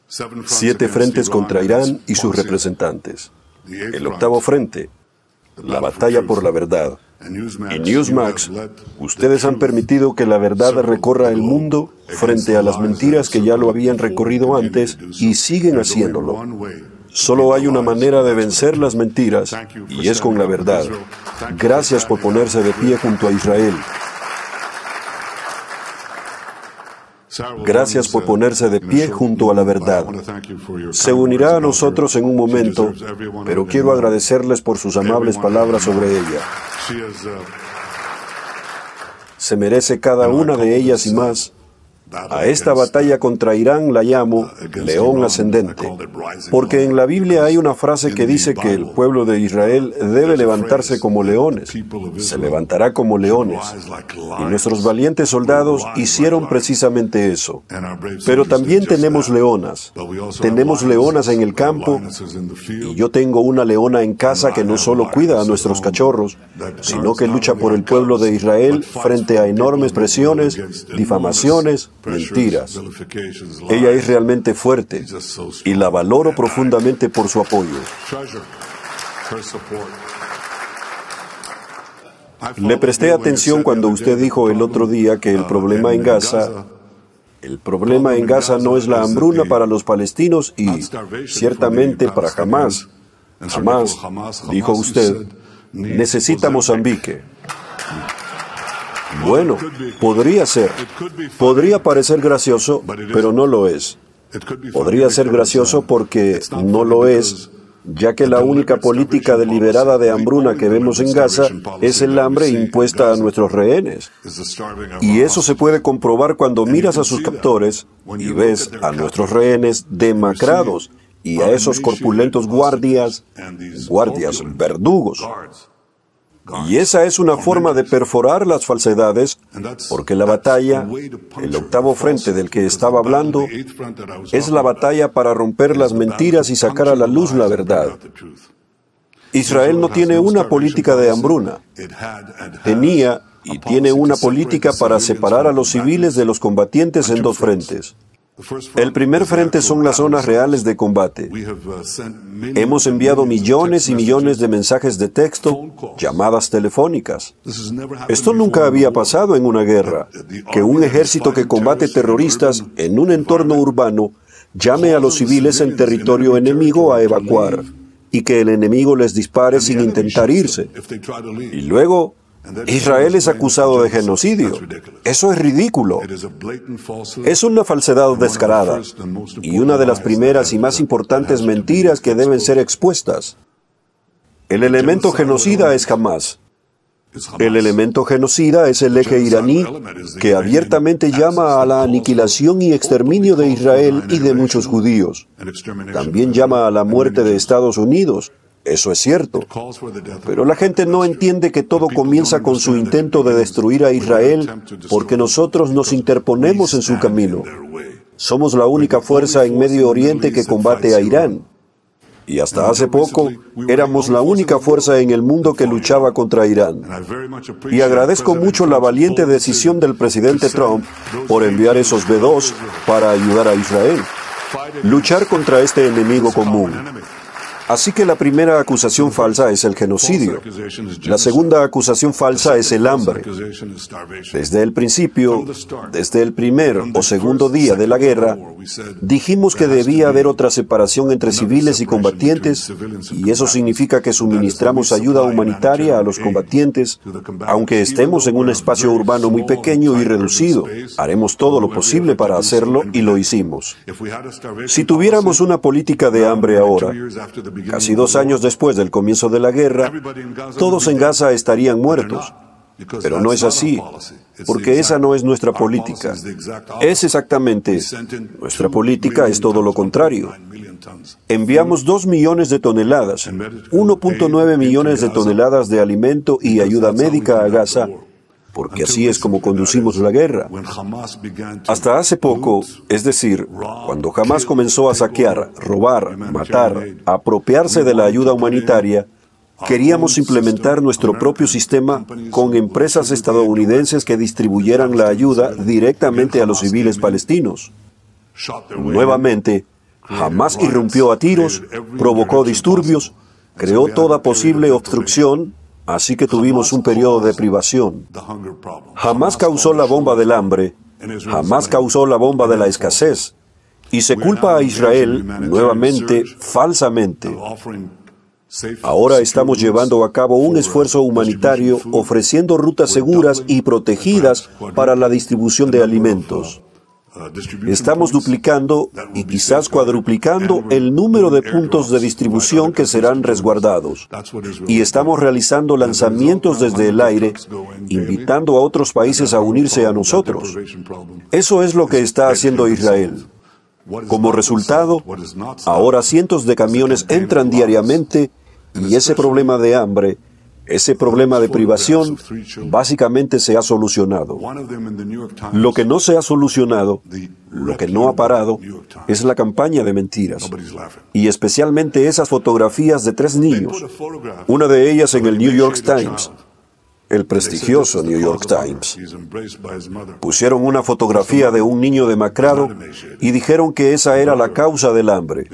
7 frentes contra Irán y sus representantes. El 8º frente, la batalla por la verdad. En Newsmax, ustedes han permitido que la verdad recorra el mundo frente a las mentiras que ya lo habían recorrido antes y siguen haciéndolo. Solo hay una manera de vencer las mentiras y es con la verdad. Gracias por ponerse de pie junto a Israel. Gracias por ponerse de pie junto a la verdad. Se unirá a nosotros en un momento, pero quiero agradecerles por sus amables palabras sobre ella. Se merece cada una de ellas y más. A esta batalla contra Irán la llamo león ascendente, porque en la Biblia hay una frase que dice que el pueblo de Israel debe levantarse como leones. Se levantará como leones. Y nuestros valientes soldados hicieron precisamente eso. Pero también tenemos leonas. Tenemos leonas en el campo, y yo tengo una leona en casa que no solo cuida a nuestros cachorros, sino que lucha por el pueblo de Israel frente a enormes presiones, difamaciones, mentiras. Ella es realmente fuerte y la valoro profundamente por su apoyo. Le presté atención cuando usted dijo el otro día que el problema en Gaza no es la hambruna para los palestinos y ciertamente para Hamás. Hamás, dijo usted, necesita Mozambique. Bueno, podría ser. Podría parecer gracioso, pero no lo es. Podría ser gracioso porque no lo es, ya que la única política deliberada de hambruna que vemos en Gaza es el hambre impuesta a nuestros rehenes. Y eso se puede comprobar cuando miras a sus captores y ves a nuestros rehenes demacrados y a esos corpulentos guardias verdugos. Y esa es una forma de perforar las falsedades, porque la batalla, el 8º frente del que estaba hablando, es la batalla para romper las mentiras y sacar a la luz la verdad. Israel no tiene una política de hambruna. Tenía y tiene una política para separar a los civiles de los combatientes en 2 frentes. El primer frente son las zonas reales de combate. Hemos enviado millones y millones de mensajes de texto, llamadas telefónicas. Esto nunca había pasado en una guerra, que un ejército que combate terroristas en un entorno urbano llame a los civiles en territorio enemigo a evacuar y que el enemigo les dispare sin intentar irse. Y luego, Israel es acusado de genocidio. Eso es ridículo. Es una falsedad descarada y una de las primeras y más importantes mentiras que deben ser expuestas. El elemento genocida es Hamás. El elemento genocida es el eje iraní, que abiertamente llama a la aniquilación y exterminio de Israel y de muchos judíos. También llama a la muerte de Estados Unidos. Eso es cierto. Pero la gente no entiende que todo comienza con su intento de destruir a Israel porque nosotros nos interponemos en su camino. Somos la única fuerza en Medio Oriente que combate a Irán. Y hasta hace poco, éramos la única fuerza en el mundo que luchaba contra Irán. Y agradezco mucho la valiente decisión del presidente Trump por enviar esos B-2 para ayudar a Israel. Luchar contra este enemigo común. Así que la primera acusación falsa es el genocidio. La segunda acusación falsa es el hambre. Desde el principio, desde el primer o segundo día de la guerra, dijimos que debía haber otra separación entre civiles y combatientes, y eso significa que suministramos ayuda humanitaria a los combatientes, aunque estemos en un espacio urbano muy pequeño y reducido. Haremos todo lo posible para hacerlo y lo hicimos. Si tuviéramos una política de hambre ahora, casi 2 años después del comienzo de la guerra, todos en Gaza estarían muertos. Pero no es así, porque esa no es nuestra política. Nuestra política es todo lo contrario. Enviamos 2 millones de toneladas, 1.9 millones de toneladas de alimento y ayuda médica a Gaza, porque así es como conducimos la guerra. Hasta hace poco, es decir, cuando Hamás comenzó a saquear, robar, matar, apropiarse de la ayuda humanitaria, queríamos implementar nuestro propio sistema con empresas estadounidenses que distribuyeran la ayuda directamente a los civiles palestinos. Nuevamente, Jamás irrumpió a tiros, provocó disturbios, creó toda posible obstrucción, así que tuvimos un periodo de privación. Jamás causó la bomba del hambre, jamás causó la bomba de la escasez, y se culpa a Israel, nuevamente, falsamente. Ahora estamos llevando a cabo un esfuerzo humanitario ofreciendo rutas seguras y protegidas para la distribución de alimentos. Estamos duplicando y quizás cuadruplicando el número de puntos de distribución que serán resguardados. Y estamos realizando lanzamientos desde el aire, invitando a otros países a unirse a nosotros. Eso es lo que está haciendo Israel. Como resultado, ahora cientos de camiones entran diariamente y ese problema de hambre, ese problema de privación, básicamente se ha solucionado. Lo que no se ha solucionado, lo que no ha parado, es la campaña de mentiras. Y especialmente esas fotografías de 3 niños, una de ellas en el New York Times, el prestigioso New York Times. Pusieron una fotografía de un niño demacrado y dijeron que esa era la causa del hambre.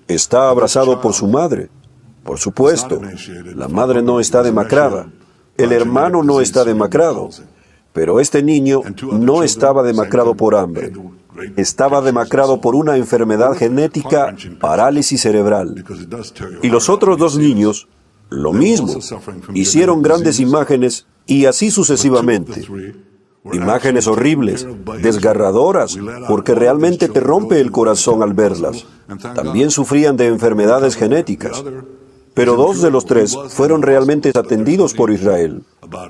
Está abrazado por su madre. Por supuesto, la madre no está demacrada, el hermano no está demacrado, pero este niño no estaba demacrado por hambre. Estaba demacrado por una enfermedad genética, parálisis cerebral. Y los otros 2 niños, lo mismo, hicieron grandes imágenes y así sucesivamente. Imágenes horribles, desgarradoras, porque realmente te rompe el corazón al verlas. También sufrían de enfermedades genéticas. Pero 2 de los 3 fueron realmente atendidos por Israel.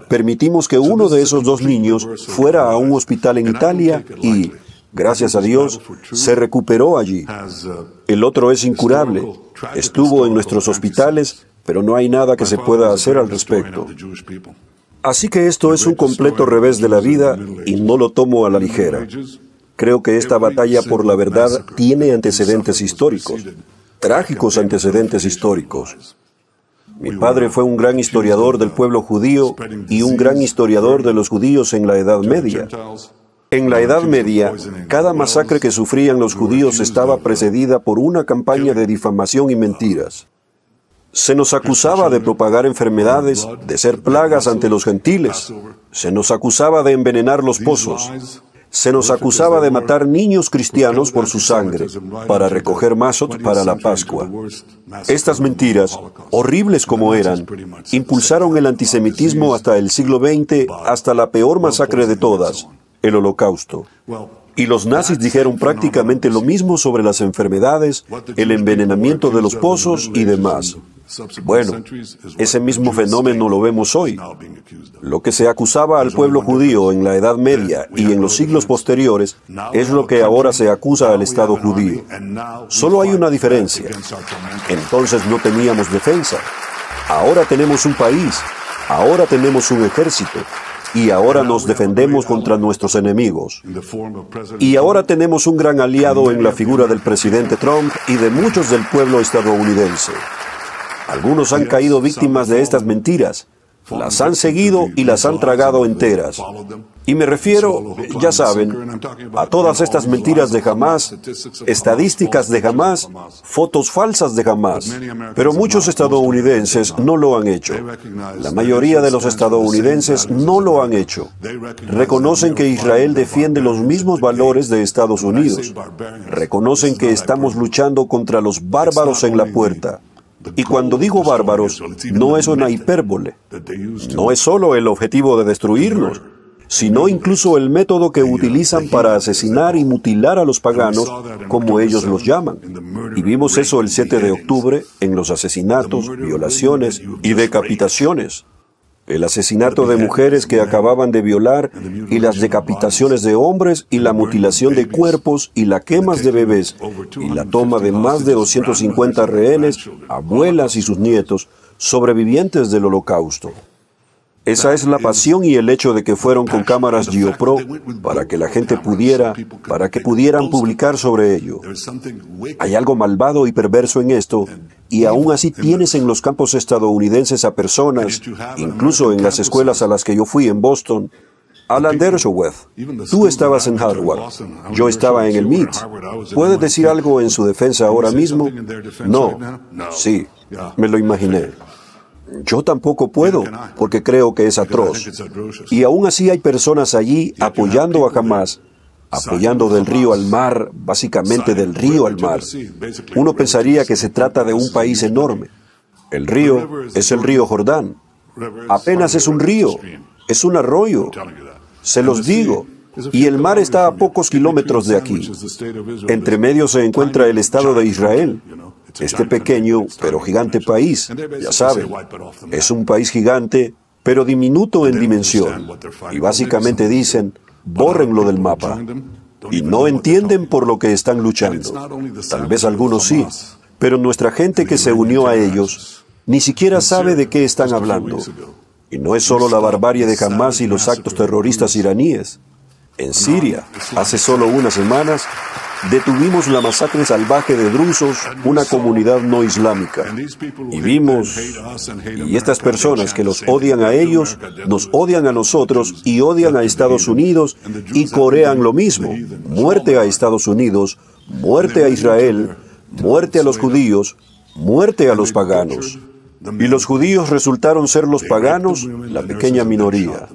Permitimos que uno de esos 2 niños fuera a un hospital en Italia y, gracias a Dios, se recuperó allí. El otro es incurable. Estuvo en nuestros hospitales, pero no hay nada que se pueda hacer al respecto. Así que esto es un completo revés de la vida y no lo tomo a la ligera. Creo que esta batalla por la verdad tiene antecedentes históricos. Trágicos antecedentes históricos. Mi padre fue un gran historiador del pueblo judío y un gran historiador de los judíos en la Edad Media. En la Edad Media, cada masacre que sufrían los judíos estaba precedida por una campaña de difamación y mentiras. Se nos acusaba de propagar enfermedades, de ser plagas ante los gentiles. Se nos acusaba de envenenar los pozos. Se nos acusaba de matar niños cristianos por su sangre, para recoger mazot para la Pascua. Estas mentiras, horribles como eran, impulsaron el antisemitismo hasta el siglo XX, hasta la peor masacre de todas, el Holocausto. Y los nazis dijeron prácticamente lo mismo sobre las enfermedades, el envenenamiento de los pozos y demás. Bueno, ese mismo fenómeno lo vemos hoy. Lo que se acusaba al pueblo judío en la Edad Media y en los siglos posteriores es lo que ahora se acusa al Estado judío. Solo hay una diferencia. Entonces no teníamos defensa. Ahora tenemos un país. Ahora tenemos un ejército. Y ahora nos defendemos contra nuestros enemigos. Y ahora tenemos un gran aliado en la figura del presidente Trump y de muchos del pueblo estadounidense. Algunos han caído víctimas de estas mentiras, las han seguido y las han tragado enteras. Y me refiero, ya saben, a todas estas mentiras de Hamás, estadísticas de Hamás, fotos falsas de Hamás. Pero muchos estadounidenses no lo han hecho. La mayoría de los estadounidenses no lo han hecho. Reconocen que Israel defiende los mismos valores de Estados Unidos. Reconocen que estamos luchando contra los bárbaros en la puerta. Y cuando digo bárbaros, no es una hipérbole. No es solo el objetivo de destruirnos, sino incluso el método que utilizan para asesinar y mutilar a los paganos, como ellos los llaman. Y vimos eso el 7 de octubre en los asesinatos, violaciones y decapitaciones. El asesinato de mujeres que acababan de violar y las decapitaciones de hombres y la mutilación de cuerpos y la quemas de bebés y la toma de más de 250 rehenes, abuelas y sus nietos, sobrevivientes del Holocausto. Esa es la pasión y el hecho de que fueron con cámaras GoPro para que la gente pudieran publicar sobre ello. Hay algo malvado y perverso en esto, y aún así tienes en los campos estadounidenses a personas, incluso en las escuelas a las que yo fui en Boston, Alan Dershowitz, tú estabas en Harvard, yo estaba en el MIT. ¿Puedes decir algo en su defensa ahora mismo? No. Sí, me lo imaginé. Yo tampoco puedo, porque creo que es atroz. Y aún así hay personas allí apoyando a Hamás, apoyando del río al mar, básicamente del río al mar. Uno pensaría que se trata de un país enorme. El río es el río Jordán. Apenas es un río, es un arroyo. Se los digo. Y el mar está a pocos kilómetros de aquí. Entre medio se encuentra el Estado de Israel. Este pequeño pero gigante país, ya saben, es un país gigante pero diminuto en dimensión. Y básicamente dicen, bórrenlo del mapa. Y no entienden por lo que están luchando. Tal vez algunos sí, pero nuestra gente que se unió a ellos ni siquiera sabe de qué están hablando. Y no es solo la barbarie de Hamás y los actos terroristas iraníes. En Siria, hace solo unas semanas, detuvimos la masacre salvaje de drusos, una comunidad no islámica. Y vimos, y estas personas que los odian a ellos, nos odian a nosotros y odian a Estados Unidos y corean lo mismo. Muerte a Estados Unidos, muerte a Israel, muerte a los judíos, muerte a los paganos. Y los judíos resultaron ser los paganos, la pequeña minoría.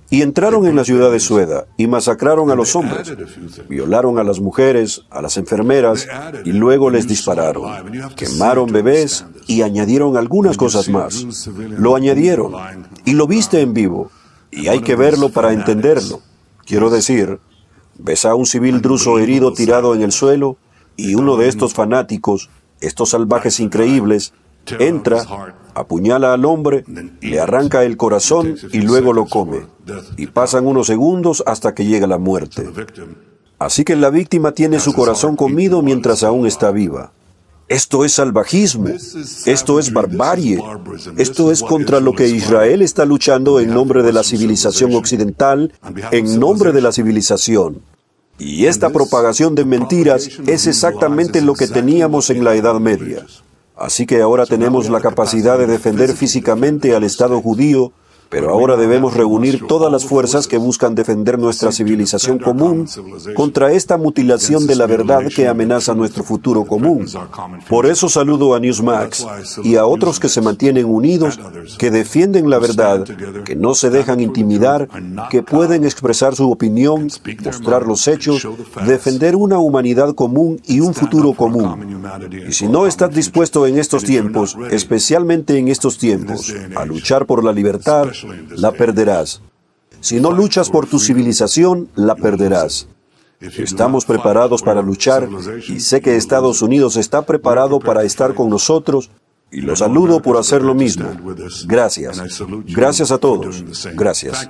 Y entraron en la ciudad de Sueda y masacraron a los hombres, violaron a las mujeres, a las enfermeras y luego les dispararon. Quemaron bebés y añadieron algunas cosas más. Lo añadieron y lo viste en vivo. Y hay que verlo para entenderlo. Quiero decir, ves a un civil druso herido tirado en el suelo y uno de estos fanáticos, estos salvajes increíbles, entra, apuñala al hombre, le arranca el corazón y luego lo come. Y pasan unos segundos hasta que llega la muerte. Así que la víctima tiene su corazón comido mientras aún está viva. Esto es salvajismo, esto es barbarie, esto es contra lo que Israel está luchando en nombre de la civilización occidental, en nombre de la civilización. Y esta propagación de mentiras es exactamente lo que teníamos en la Edad Media. Así que ahora tenemos la capacidad de defender físicamente al Estado judío, pero ahora debemos reunir todas las fuerzas que buscan defender nuestra civilización común contra esta mutilación de la verdad que amenaza nuestro futuro común. Por eso saludo a Newsmax y a otros que se mantienen unidos, que defienden la verdad, que no se dejan intimidar, que pueden expresar su opinión, mostrar los hechos, defender una humanidad común y un futuro común. Y si no estás dispuesto en estos tiempos, especialmente en estos tiempos, a luchar por la libertad, la perderás. Si no luchas por tu civilización, la perderás. Estamos preparados para luchar y sé que Estados Unidos está preparado para estar con nosotros y los saludo por hacer lo mismo. Gracias. Gracias a todos. Gracias.